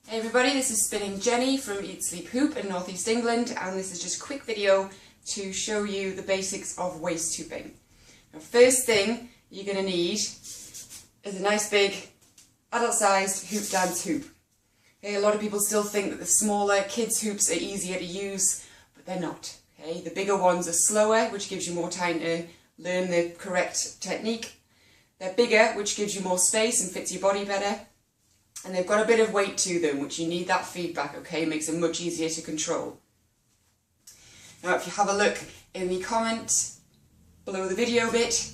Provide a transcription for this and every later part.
Hey everybody, this is Spinning Jenny from Eat Sleep Hoop in North East England, and this is just a quick video to show you the basics of waist hooping. Now, first thing you're going to need is a nice big adult-sized hoop dance hoop. Okay, a lot of people still think that the smaller kids hoops are easier to use, but they're not. Okay, the bigger ones are slower, which gives you more time to learn the correct technique. They're bigger, which gives you more space and fits your body better. And they've got a bit of weight to them, which you need that feedback, okay? It makes them much easier to control. Now, if you have a look in the comments below the video bit,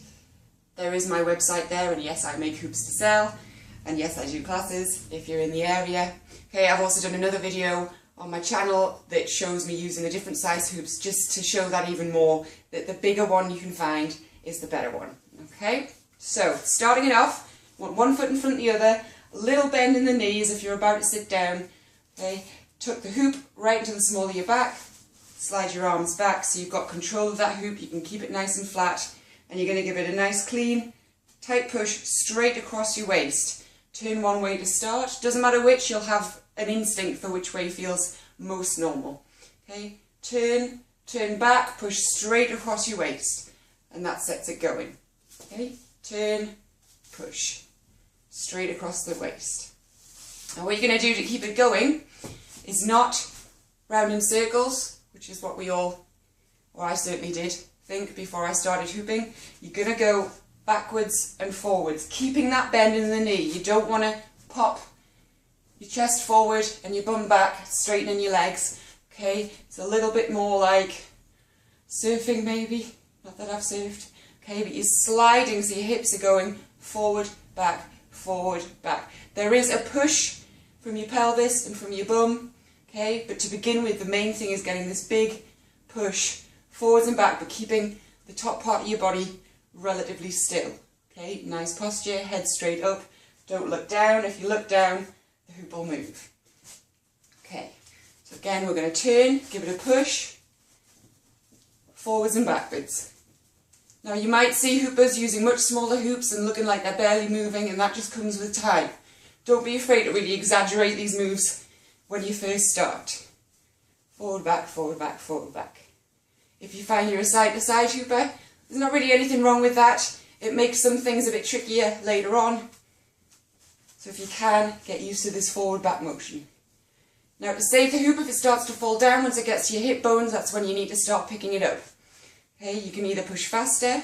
there is my website there, and yes, I make hoops to sell, and yes, I do classes if you're in the area. Okay, I've also done another video on my channel that shows me using the different size hoops, just to show that even more, that the bigger one you can find is the better one, okay? So, starting it off, want one foot in front of the other, a little bend in the knees if you're about to sit down. Okay, tuck the hoop right into the small of your back, slide your arms back so you've got control of that hoop, you can keep it nice and flat, and you're going to give it a nice clean, tight push straight across your waist. Turn one way to start, doesn't matter which, you'll have an instinct for which way feels most normal. Okay, turn back, push straight across your waist, and that sets it going. Okay, turn, push. Straight across the waist. Now what you're going to do to keep it going is not round in circles, which is what we all, or I certainly did, think before I started hooping. You're going to go backwards and forwards, keeping that bend in the knee. You don't want to pop your chest forward and your bum back, straightening your legs. Okay, it's a little bit more like surfing maybe, not that I've surfed. Okay, but you're sliding so your hips are going forward, back, forward, back. There is a push from your pelvis and from your bum, okay, but to begin with, the main thing is getting this big push forwards and back, but keeping the top part of your body relatively still. Okay, nice posture, head straight up, don't look down. If you look down, the hoop will move. Okay, so again, we're going to turn, give it a push, forwards and backwards. Now you might see hoopers using much smaller hoops and looking like they're barely moving, and that just comes with time. Don't be afraid to really exaggerate these moves when you first start. Forward, back, forward, back, forward, back. If you find you're a side-to-side hooper, there's not really anything wrong with that. It makes some things a bit trickier later on. So if you can, get used to this forward-back motion. Now to save the hoop, if it starts to fall down, once it gets to your hip bones, that's when you need to start picking it up. Okay, you can either push faster,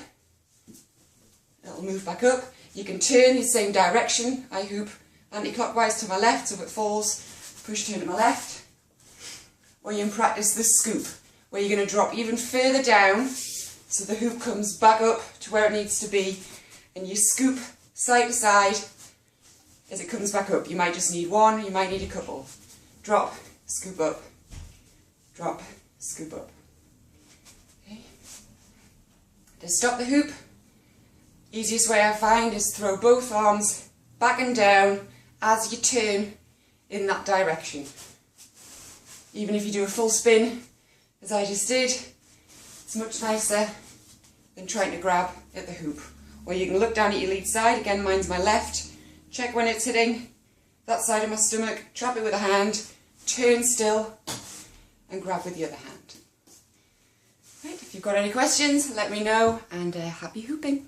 it'll move back up. You can turn the same direction. I hoop anti-clockwise to my left, so if it falls, push turn to my left. Or you can practice the scoop, where you're going to drop even further down, so the hoop comes back up to where it needs to be, and you scoop side to side as it comes back up. You might just need one, you might need a couple. Drop, scoop up, drop, scoop up. To stop the hoop, easiest way I find is throw both arms back and down as you turn in that direction. Even if you do a full spin, as I just did, it's much nicer than trying to grab at the hoop. Or you can look down at your lead side, again mine's my left, check when it's hitting that side of my stomach, trap it with a hand, turn still and grab with the other hand. Right, if you've got any questions, let me know, and happy hooping!